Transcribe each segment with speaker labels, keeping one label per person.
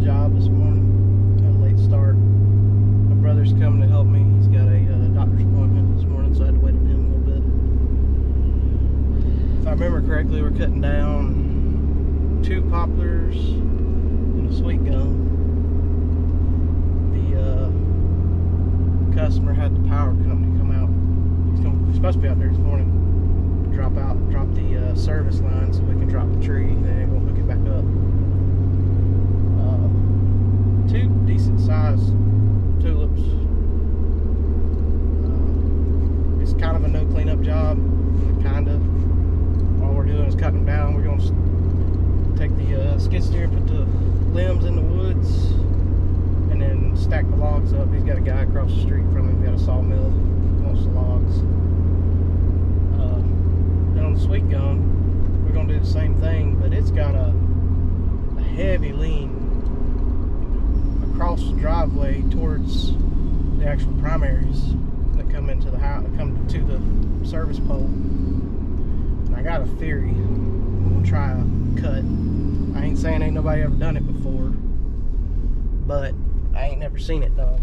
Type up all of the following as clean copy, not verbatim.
Speaker 1: job this morning. Got a late start. My brother's coming to help me. He's got a doctor's appointment this morning, so I had to wait on him a little bit. If I remember correctly, we're cutting down 2 poplars and a sweet gum. The customer had the power company come out. He's supposed to be out there this morning. Drop the service line so we can drop the tree, and then we'll hook it back up. 2 decent sized tulips. It's kind of a no cleanup job, kind of. All we're doing is cutting them down. We're going to take the skid steer, put the limbs in the woods, and then stack the logs up. He's got a guy across the street from him. He's got a sawmill. He wants the logs. And on the sweet gum, we're going to do the same thing, but it's got a heavy lean across the driveway towards the actual primaries that come into the house, come to the service pole. And I got a theory. I'm gonna try a cut. I ain't saying ain't nobody ever done it before, but I ain't never seen it done.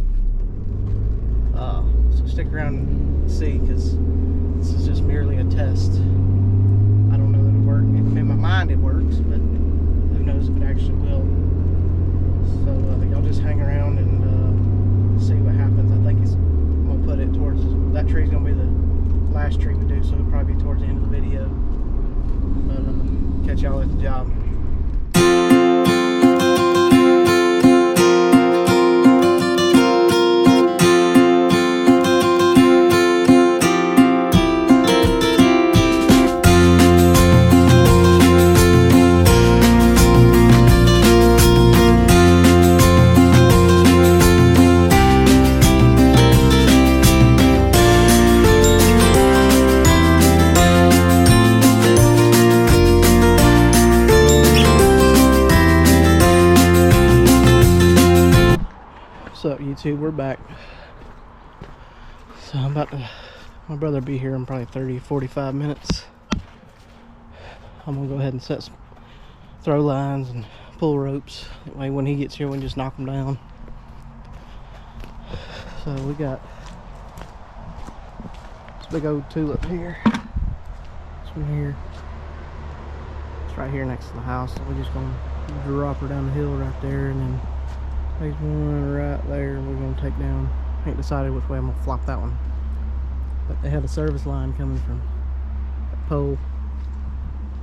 Speaker 1: So stick around and see, because this is just merely a test. I don't know that it'll work. In my mind it works, but who knows if it actually will. So y'all just hang around and see what happens. I think I'm gonna put it towards, that tree's gonna be the last tree we do, so it'll probably be towards the end of the video. But catch y'all at the job. What's up, YouTube? We're back. So I'm about to, my brother will be here in probably 30-45 minutes. I'm gonna go ahead and set some throw lines and pull ropes. That way when he gets here we can just knock them down. So we got this big old tulip here. This one here. It's right here next to the house. So we're just gonna drop her down the hill right there, and then there's one right there we're going to take down. I ain't decided which way I'm going to flop that one. But they have a service line coming from that pole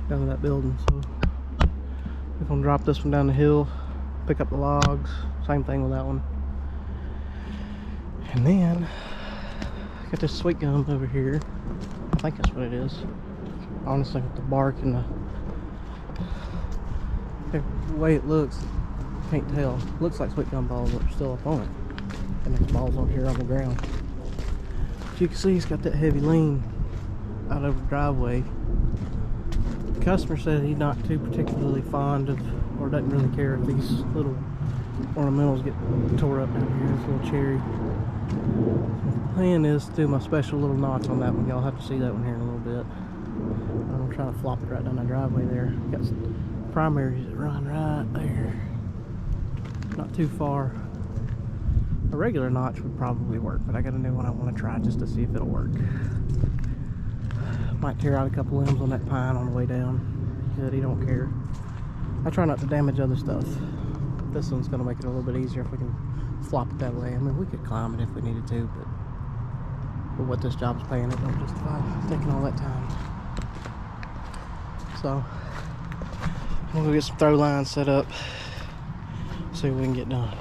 Speaker 1: down to that building. So we're going to drop this one down the hill, pick up the logs. Same thing with that one. And then I got this sweet gum over here. I think that's what it is. Honestly, with the bark and the way it looks, can't tell. Looks like sweet gum balls, but they're still up on it. And there's balls on here on the ground. As you can see, it's got that heavy lean out over the driveway. The customer said he's not too particularly fond of, or doesn't really care if these little ornamentals get tore up down here. This little cherry. The plan is to do my special little notch on that one. Y'all have to see that one here in a little bit. I'm gonna try to flop it right down the driveway there. Got some primaries that run right there. Not too far. A regular notch would probably work, but I got a new one I want to try just to see if it'll work. Might tear out a couple limbs on that pine on the way down. He said he don't care. I try not to damage other stuff. This one's going to make it a little bit easier if we can flop it that way. I mean, we could climb it if we needed to, but for what this job's paying, it don't justify taking all that time. So I'm going to get some throw lines set up. See what we can get done.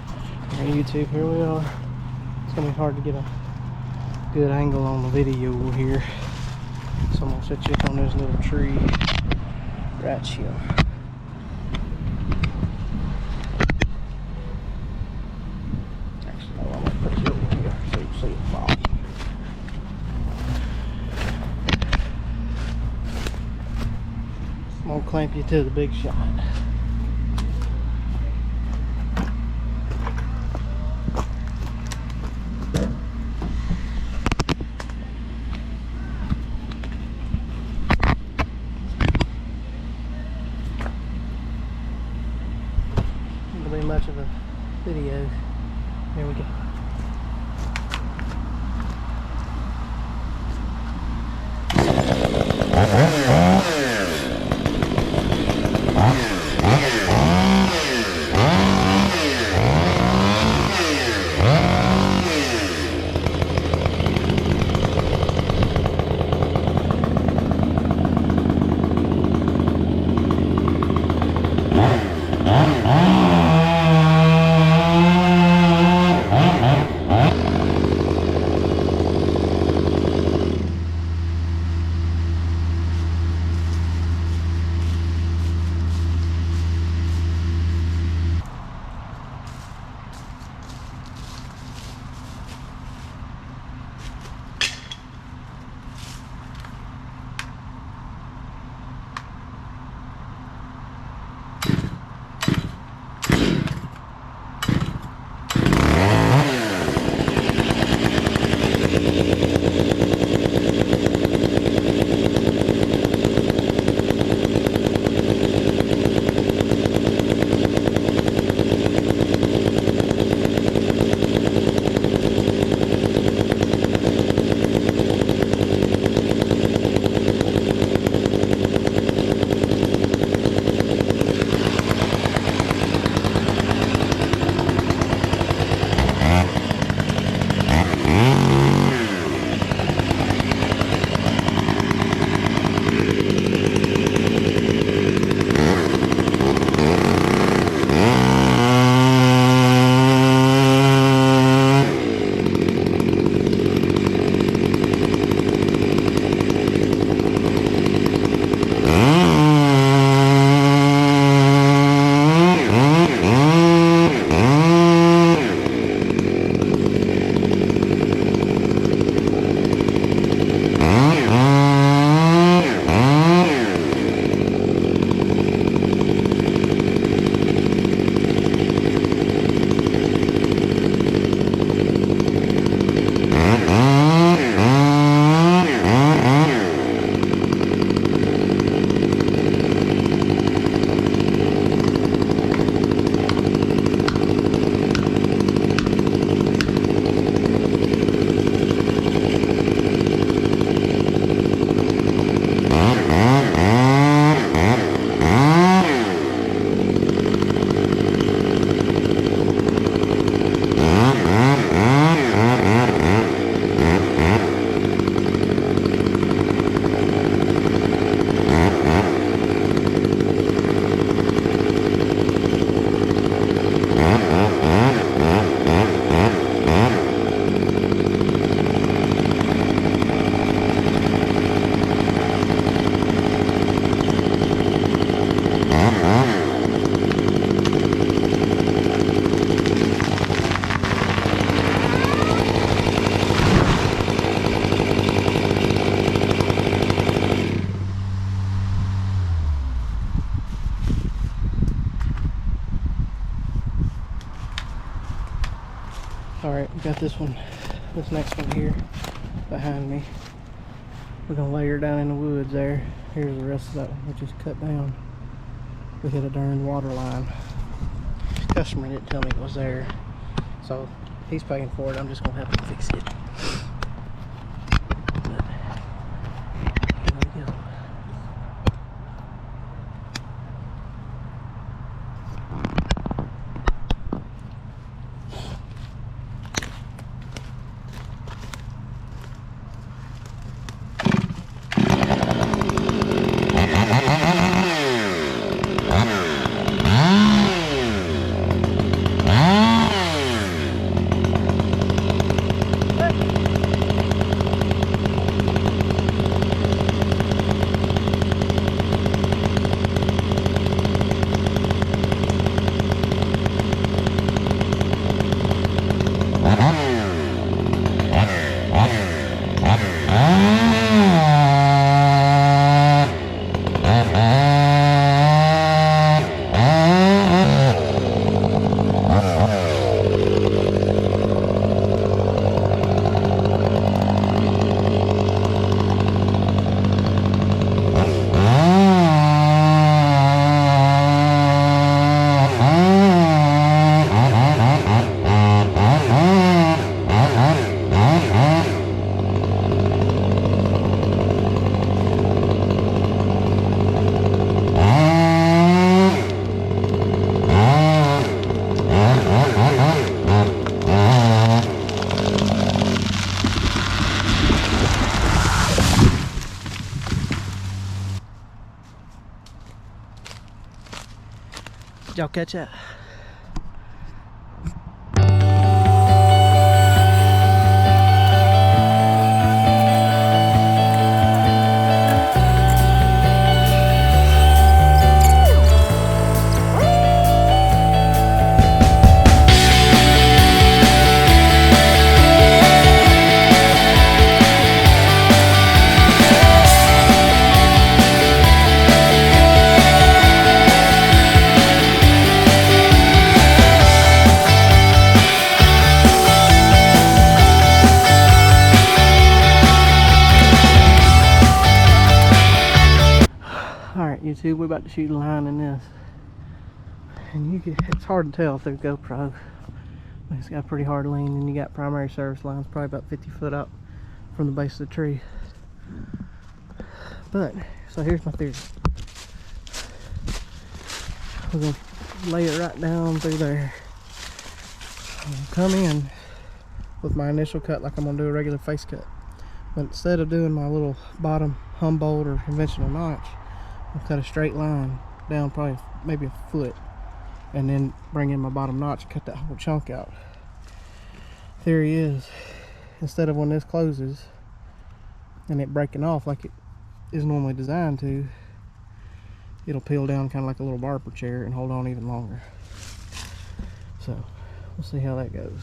Speaker 1: Alright, YouTube, here we are. It's gonna be hard to get a good angle on the video here, so I'm gonna set you up on this little tree right here. Actually, no, I'm gonna put you over here so you can see it fall. I'm gonna clamp you to the big shot. much of a video. There we go. Alright, we got this next one here behind me. We're gonna lay her down in the woods there. Here's the rest of that one, which is cut down. We hit a darn water line. The customer didn't tell me it was there, so he's paying for it. I'm just gonna help him fix it. But, here we go. Did y'all catch that? Alright YouTube, we're about to shoot a line in this. And it's hard to tell through GoPro. It's got a pretty hard lean, and you got primary service lines probably about 50 foot up from the base of the tree. But, so here's my theory. We're going to lay it right down through there. I'm going to come in with my initial cut like I'm going to do a regular face cut. But instead of doing my little bottom Humboldt or conventional notch, I'll cut a straight line down probably maybe a foot, and then bring in my bottom notch and cut that whole chunk out. Theory is, instead of when this closes and it breaking off like it is normally designed to, it'll peel down kind of like a little barber chair and hold on even longer. So we'll see how that goes.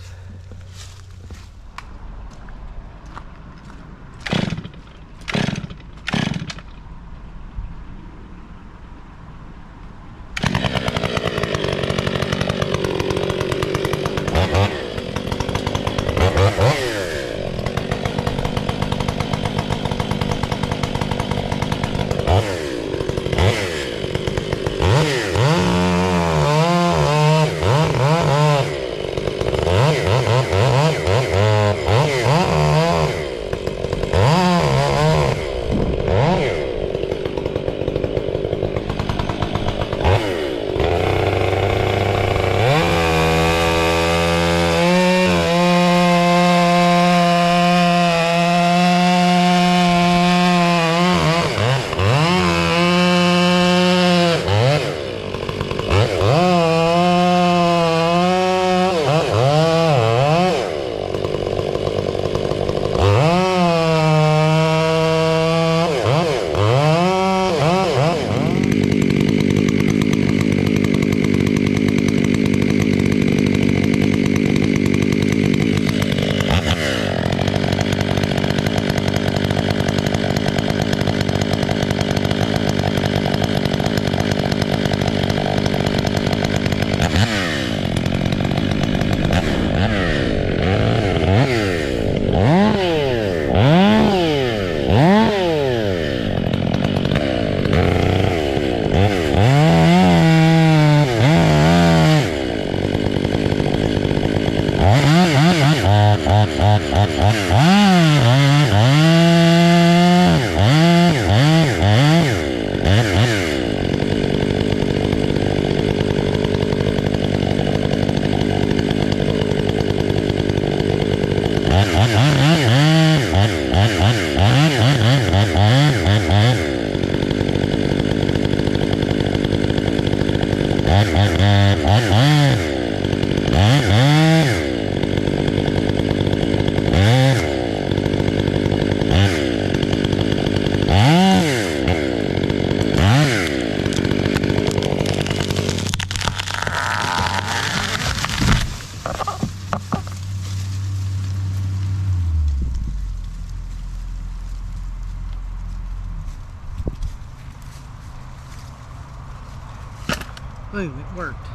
Speaker 1: Boom, it worked.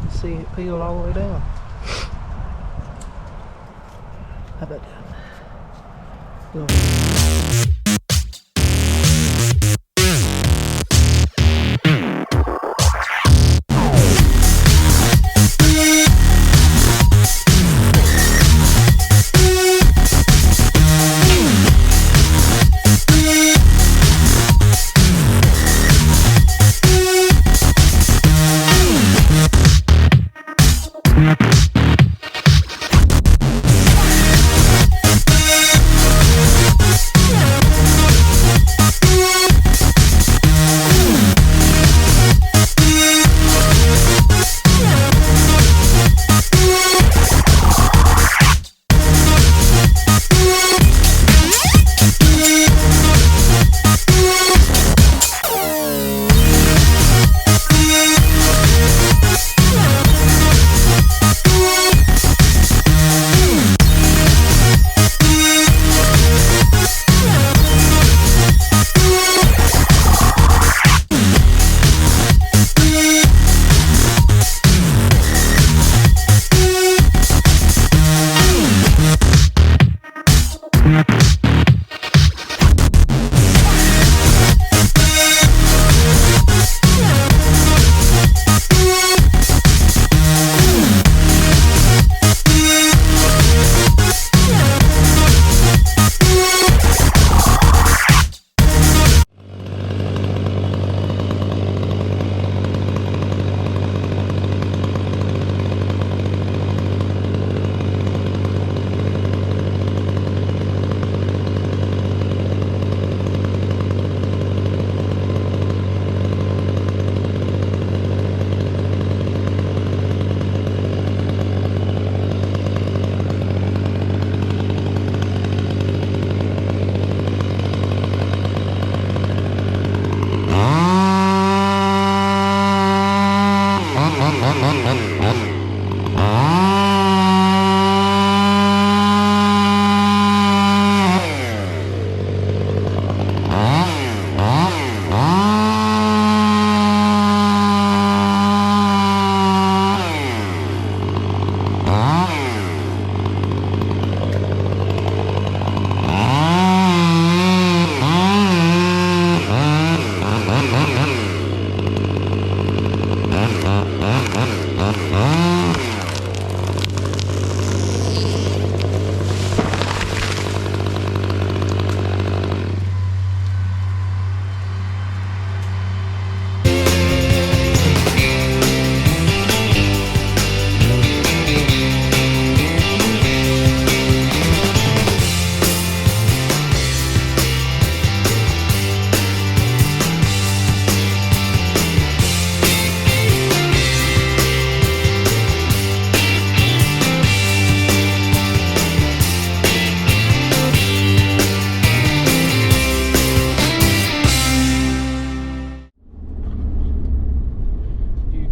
Speaker 1: See it peeled all the way down. How about that? Little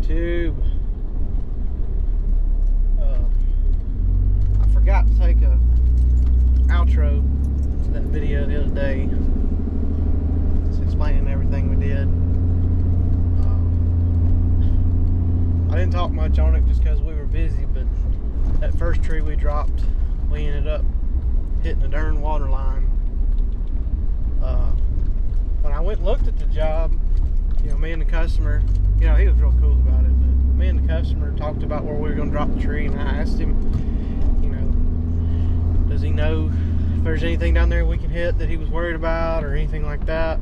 Speaker 1: YouTube. I forgot to take a outro to that video the other day, just explaining everything we did. I didn't talk much on it just because we were busy, but that first tree we dropped, we ended up hitting the darn water line. When I went and looked at the job, you know, me and the customer, you know, he was real cool about it, but me and the customer talked about where we were going to drop the tree, and I asked him, you know, does he know if there's anything down there we can hit that he was worried about or anything like that. I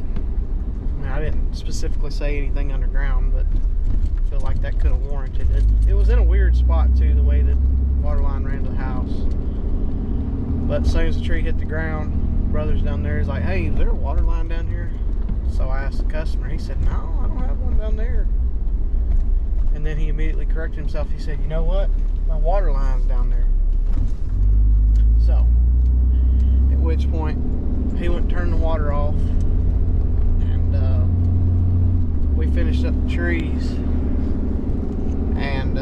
Speaker 1: mean, I didn't specifically say anything underground, but I feel like that could have warranted it. It was in a weird spot too, the way that the water line ran to the house. But as soon as the tree hit the ground, brother's down there is like, hey, is there a water line down here? So I asked the customer, he said, no, I don't have one down there. And then he immediately corrected himself. He said, you know what? My water line's down there. So, at which point, he went and turned the water off. And we finished up the trees. And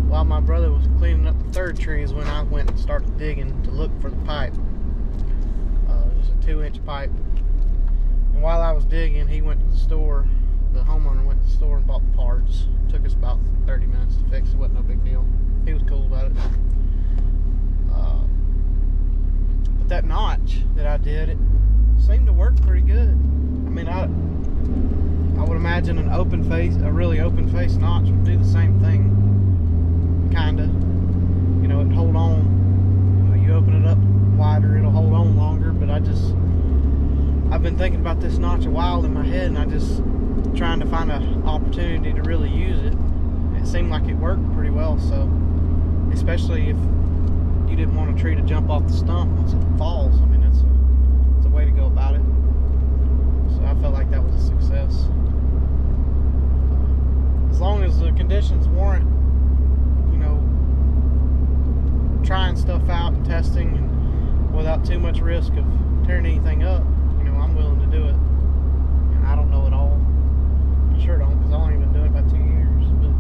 Speaker 1: while my brother was cleaning up the third tree is when I went and started digging to look for the pipe. It was a 2-inch pipe. And while I was digging, he went to the store. The homeowner went to the store and bought the parts. It took us about 30 minutes to fix it. It wasn't no big deal. He was cool about it. But that notch that I did, it seemed to work pretty good. I mean, I would imagine an open face, a really open face notch would do the same thing, kinda. You know, it'd hold on. You open it up wider, it'll hold on longer. But I've been thinking about this notch a while in my head, and I just trying to find an opportunity to really use it. It seemed like it worked pretty well. So, especially if you didn't want a tree to jump off the stump once it falls, I mean, it's a way to go about it. So I felt like that was a success. As long as the conditions warrant, you know, trying stuff out and testing and without too much risk of tearing anything up, you know, I'm willing to do it. And I don't know it all. I sure don't, because I've only been doing it about 2 years. But,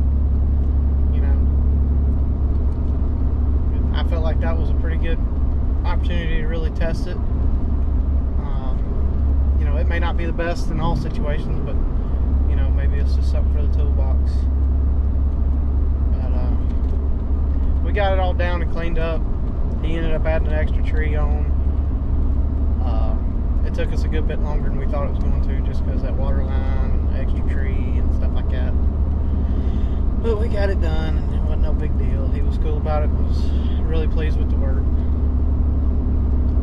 Speaker 1: you know, I felt like that was a pretty good opportunity to really test it. You know, it may not be the best in all situations, but you know, maybe it's just something for the toolbox. But we got it all down and cleaned up. He ended up adding an extra tree on. It took us a good bit longer than we thought it was going to, just because that water line and the extra tree and stuff like that. But we got it done, and it wasn't no big deal. He was cool about it. Was really pleased with the work.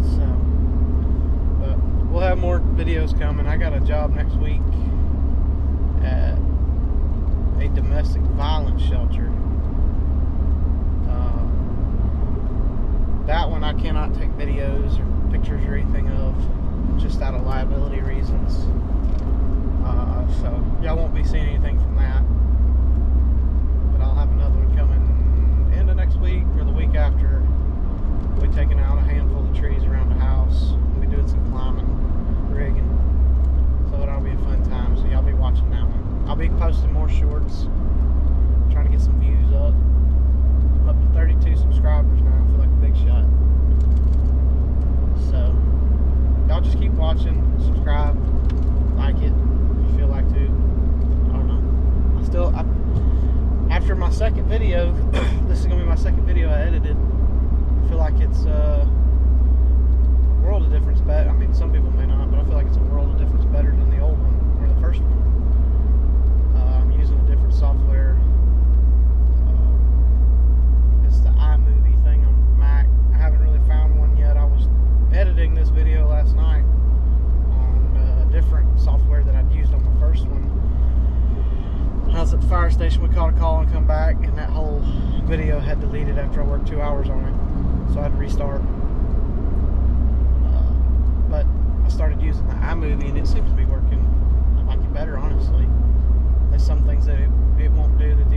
Speaker 1: So, but we'll have more videos coming. I got a job next week at a domestic violence shelter. That one I cannot take videos or pictures or anything of, just out of liability reasons. So y'all won't be seeing anything from that. But I'll have another one coming end of next week or the week after. We'll be taking out a handful of trees around the house. We'll be doing some climbing, rigging. So that'll be a fun time. So y'all be watching that one. I'll be posting more shorts, trying to get some views up. I'm up to 32 subscribers now. I feel like a big shot. So y'all just keep watching, subscribe, like it if you feel like to. I don't know. After my second video, this is gonna be my second video I edited. I feel like it's a world of difference better. I mean, some people may not, but I feel like it's a world of difference better than the old one or the first one. I'm using a different software. It's the iMovie thing on Mac. I haven't really found one yet. I was editing this video last night on a different software that I'd used on my first one. I was at the fire station. We caught a call and come back, and that whole video had deleted after I worked 2 hours on it, so I had to restart. But I started using the iMovie, and it seems to be working. I like it better, honestly. There's some things that it won't do that